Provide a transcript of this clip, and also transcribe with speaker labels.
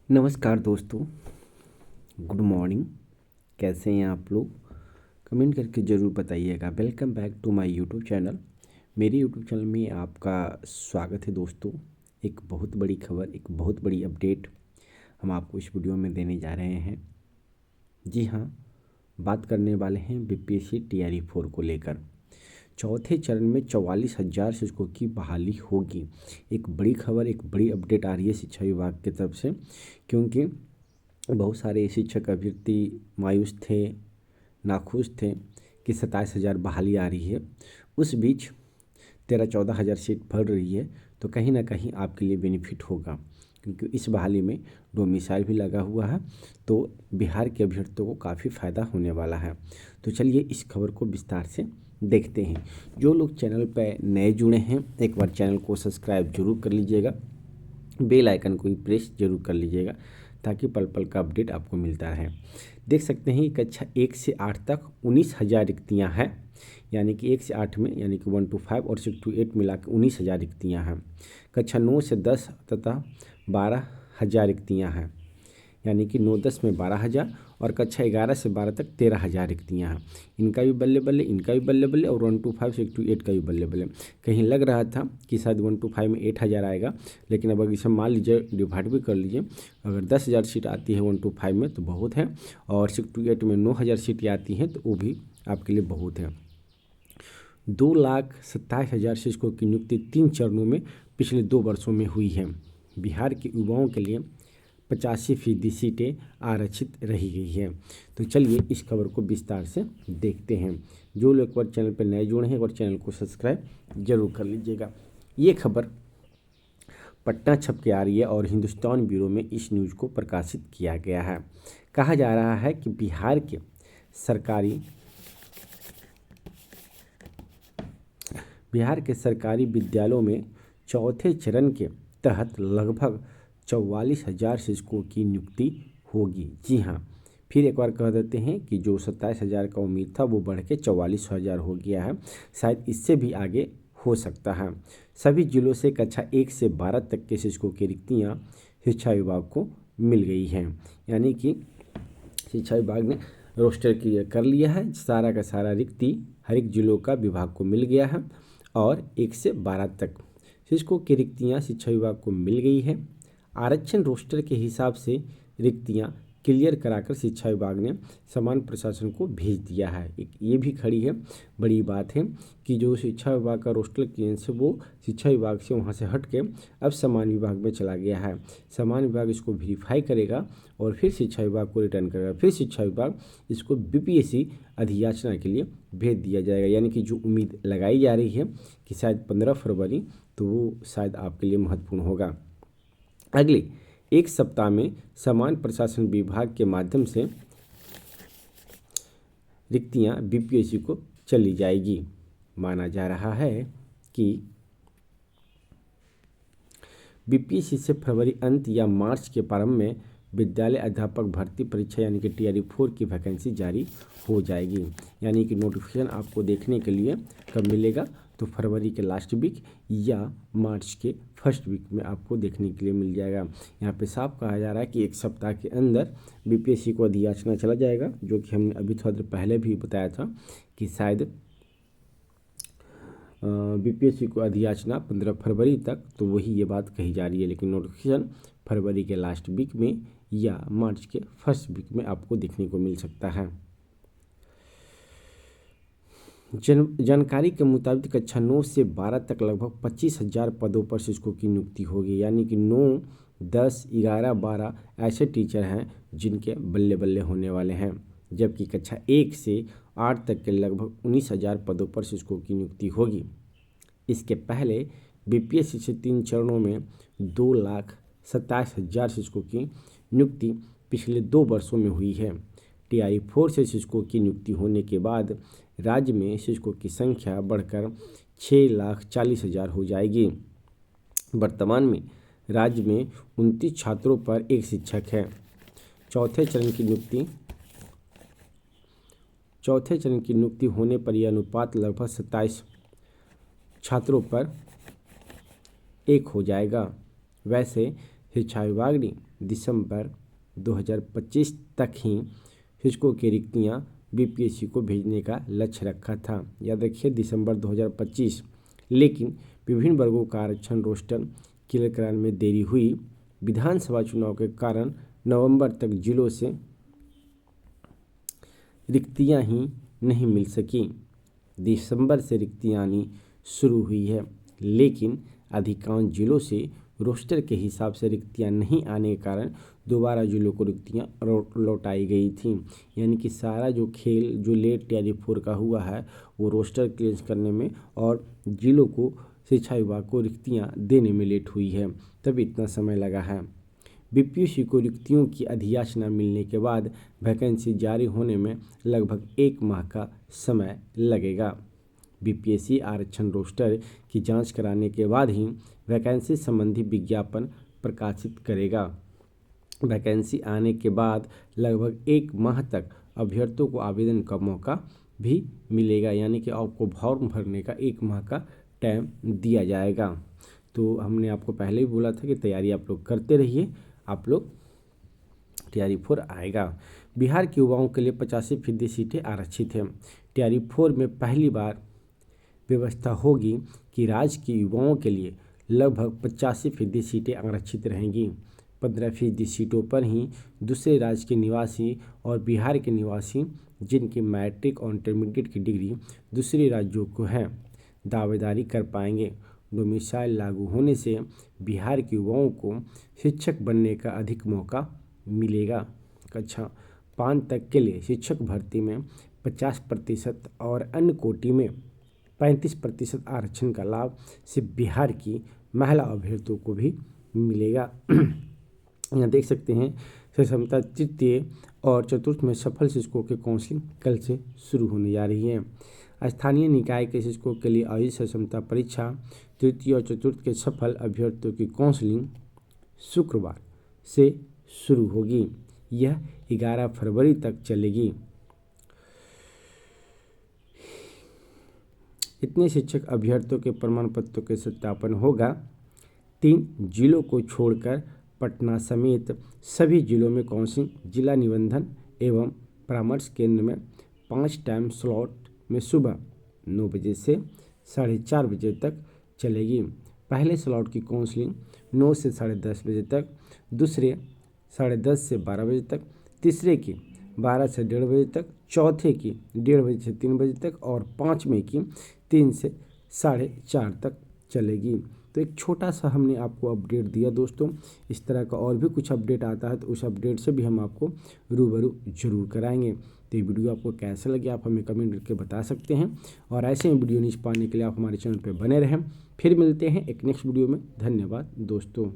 Speaker 1: नमस्कार दोस्तों, good morning. कैसे हैं आप लोग? कमेंट करके ज़रूर बताइएगा। Welcome back to my YouTube channel. मेरे यूट्यूब चैनल में आपका स्वागत है दोस्तों। एक बहुत बड़ी खबर, एक बहुत बड़ी अपडेट हम आपको इस वीडियो में देने जा रहे हैं। जी हाँ, बात करने वाले हैं बीपीएससी टीआरई 4 को लेकर। चौथे चरण में 44,000 शिक्षकों की बहाली होगी। एक बड़ी खबर, एक बड़ी अपडेट आ रही है शिक्षा विभाग की तरफ से, क्योंकि बहुत सारे शिक्षक अभ्यर्थी मायूस थे, नाखुश थे कि 27,000 बहाली आ रही है। उस बीच 13-14 हज़ार सीट भर रही है, तो कहीं ना कहीं आपके लिए बेनिफिट होगा, क्योंकि इस बहाली में डोमिसाइल भी लगा हुआ है, तो बिहार के अभ्यर्थियों को काफ़ी फ़ायदा होने वाला है। तो चलिए इस खबर को विस्तार से देखते हैं। जो लोग चैनल पर नए जुड़े हैं, एक बार चैनल को सब्सक्राइब जरूर कर लीजिएगा, बेल आइकन को भी प्रेस जरूर कर लीजिएगा, ताकि पल पल का अपडेट आपको मिलता रहे। देख सकते हैं कि कक्षा 1 से 8 तक 19,000 रिक्तियाँ हैं, यानी कि 1 से 8 में, यानी कि 1 to 5 और 6 to 8 मिला के 19,000 रिक्तियाँ हैं। कक्षा 9 से 10 तथा 12,000 रिक्तियाँ हैं, यानी कि 9-10 में 12,000 और कक्षा 11 से 12 तक 13,000 रिक्तियाँ हैं। इनका भी बल्ले बल्ले, इनका भी बल्ले बल्ले, और 1 to 5 से 1 to 8 का भी बल्ले बल्ले। कहीं लग रहा था कि शायद 1 to 5 में 8,000 आएगा, लेकिन अब अगर इसे मान लीजिए डिवाइड भी कर लीजिए, अगर 10,000 सीट आती है 1 to 5 में तो बहुत है, और 6 to 8 में 9,000 सीटें आती हैं तो वो भी आपके लिए बहुत है। 2,27,000 शिक्षकों की नियुक्ति 3 चरणों में पिछले 2 वर्षों में हुई है। बिहार के युवाओं के लिए 85% सीटें आरक्षित रही गई है। तो चलिए इस खबर को विस्तार से देखते हैं। जो लोग एक बार चैनल पर नए जुड़े हैं, एक बार चैनल को सब्सक्राइब जरूर कर लीजिएगा। ये खबर पटना छप के आ रही है और हिंदुस्तान ब्यूरो में इस न्यूज़ को प्रकाशित किया गया है। कहा जा रहा है कि बिहार के सरकारी विद्यालयों में चौथे चरण के तहत लगभग 44,000 शिक्षकों की नियुक्ति होगी। जी हाँ, फिर एक बार कह देते हैं कि जो 27,000 का उम्मीद था वो बढ़ के 44,000 हो गया है। शायद इससे भी आगे हो सकता है। सभी जिलों से कक्षा 1 से 12 तक के शिक्षकों की रिक्तियाँ शिक्षा विभाग को मिल गई हैं, यानी कि शिक्षा विभाग ने रोस्टर क्लियर कर लिया है। सारा का सारा रिक्ति हर एक जिलों का विभाग को मिल गया है, और 1 से 12 तक शिक्षकों की रिक्तियाँ शिक्षा विभाग को मिल गई है। आरक्षण रोस्टर के हिसाब से रिक्तियाँ क्लियर कराकर शिक्षा विभाग ने समान प्रशासन को भेज दिया है। एक ये भी खड़ी है बड़ी बात है कि जो शिक्षा विभाग का रोस्टर क्लियरेंस है वो शिक्षा विभाग से वहाँ से हट के अब समान विभाग में चला गया है। समान विभाग इसको वेरीफाई करेगा और फिर शिक्षा विभाग को रिटर्न करेगा। फिर शिक्षा विभाग इसको बीपीएससी अधियाचना के लिए भेज दिया जाएगा। यानी कि जो उम्मीद लगाई जा रही है कि शायद 15 फरवरी, तो वो शायद आपके लिए महत्वपूर्ण होगा। अगले एक सप्ताह में समान प्रशासन विभाग के माध्यम से रिक्तियां बीपीएससी को चली जाएगी। माना जा रहा है कि बीपीएससी से फरवरी अंत या मार्च के प्रारंभ में विद्यालय अध्यापक भर्ती परीक्षा यानी कि टीआरई 4 की वैकेंसी जारी हो जाएगी। यानी कि नोटिफिकेशन आपको देखने के लिए कब मिलेगा, तो फरवरी के लास्ट वीक या मार्च के फर्स्ट वीक में आपको देखने के लिए मिल जाएगा। यहाँ पे साफ कहा जा रहा है कि एक सप्ताह के अंदर बीपीएससी को अधियाचना चला जाएगा, जो कि हमने अभी थोड़ा देर पहले भी बताया था कि शायद बीपीएससी को अधियाचना 15 फरवरी तक, तो वही ये बात कही जा रही है। लेकिन नोटिफिकेशन फरवरी के लास्ट वीक में या मार्च के फर्स्ट वीक में आपको देखने को मिल सकता है। जानकारी के मुताबिक कक्षा 9 से 12 तक लगभग 25,000 पदों पर शिक्षकों की नियुक्ति होगी। यानी कि 9, 10, 11, 12 ऐसे टीचर हैं जिनके बल्ले बल्ले होने वाले हैं, जबकि कक्षा 1 से 8 तक के लगभग 19,000 पदों पर शिक्षकों की नियुक्ति होगी। इसके पहले बीपीएससी से 3 चरणों में 2,27,000 शिक्षकों की नियुक्ति पिछले 2 वर्षों में हुई है। टीआरई 4 से शिक्षकों की नियुक्ति होने के बाद राज्य में शिक्षकों की संख्या बढ़कर 6,40,000 हो जाएगी। वर्तमान में राज्य में 29 छात्रों पर एक शिक्षक है। चौथे चरण की नियुक्ति होने पर यह अनुपात लगभग 27 छात्रों पर 1 हो जाएगा। वैसे शिक्षा विभाग ने दिसंबर 2025 तक ही शिक्षकों की रिक्तियां बीपीएससी को भेजने का लक्ष्य रखा था। याद रखिए दिसंबर 2025। लेकिन विभिन्न वर्गों का आरक्षण रोस्टर क्लियर कराने में देरी हुई। विधानसभा चुनाव के कारण नवंबर तक जिलों से रिक्तियां ही नहीं मिल सकी। दिसंबर से रिक्तियां आनी शुरू हुई है, लेकिन अधिकांश जिलों से रोस्टर के हिसाब से रिक्तियां नहीं आने के कारण दोबारा जिलों को रिक्तियां लौटाई गई थी। यानी कि सारा जो खेल जो लेट टीआरई 4 का हुआ है वो रोस्टर क्लियर करने में और जिलों को शिक्षा विभाग को रिक्तियां देने में लेट हुई है, तब इतना समय लगा है। बीपीएससी को रिक्तियों की अधियाचना मिलने के बाद वैकेंसी जारी होने में लगभग 1 माह का समय लगेगा। बीपीएससी आरक्षण रोस्टर की जांच कराने के बाद ही वैकेंसी संबंधी विज्ञापन प्रकाशित करेगा। वैकेंसी आने के बाद लगभग 1 माह तक अभ्यर्थियों को आवेदन का मौका भी मिलेगा, यानी कि आपको फॉर्म भरने का 1 माह का टाइम दिया जाएगा। तो हमने आपको पहले भी बोला था कि तैयारी आप लोग करते रहिए, आप लोग टीआरई 4 आएगा। बिहार के युवाओं के लिए 85% सीटें आरक्षित हैं। टीआरई 4 में पहली बार व्यवस्था होगी कि राज्य के युवाओं के लिए लगभग 85% सीटें आरक्षित रहेंगी। 15% सीटों पर ही दूसरे राज्य के निवासी और बिहार के निवासी जिनकी मैट्रिक और इंटरमीडिएट की डिग्री दूसरे राज्यों को है दावेदारी कर पाएंगे। डोमिसाइल लागू होने से बिहार के युवाओं को शिक्षक बनने का अधिक मौका मिलेगा। कक्षा 5 तक के लिए शिक्षक भर्ती में 50% और अन्य कोटि में 35% आरक्षण का लाभ सिर्फ बिहार की महिला अभ्यर्थियों को भी मिलेगा। यहाँ देख सकते हैं सक्षमता तृतीय और चतुर्थ में सफल शिक्षकों की काउंसलिंग कल से शुरू होने जा रही है। स्थानीय निकाय के शिक्षकों के लिए आयोजित सक्षमता परीक्षा तृतीय और चतुर्थ के सफल अभ्यर्थियों की काउंसलिंग शुक्रवार से शुरू होगी। यह 11 फरवरी तक चलेगी। इतने शिक्षक अभ्यर्थियों के प्रमाण पत्रों के सत्यापन होगा। 3 जिलों को छोड़कर पटना समेत सभी जिलों में काउंसलिंग जिला निबंधन एवं परामर्श केंद्र में 5 टाइम स्लॉट में सुबह 9 बजे से 4:30 बजे तक चलेगी। पहले स्लॉट की काउंसलिंग 9 से 10:30 बजे तक, दूसरे 10:30 से 12 बजे तक, तीसरे की 12 से 1:30 बजे तक, चौथे की 1:30 बजे से 3 बजे तक और 5वें की 3 से 4:30 तक चलेगी। तो एक छोटा सा हमने आपको अपडेट दिया दोस्तों। इस तरह का और भी कुछ अपडेट आता है तो उस अपडेट से भी हम आपको रूबरू जरूर कराएंगे। तो ये वीडियो आपको कैसा लगे आप हमें कमेंट करके बता सकते हैं और ऐसे ही वीडियो न्यूज़ पाने के लिए आप हमारे चैनल पर बने रहें। फिर मिलते हैं एक नेक्स्ट वीडियो में। धन्यवाद दोस्तों।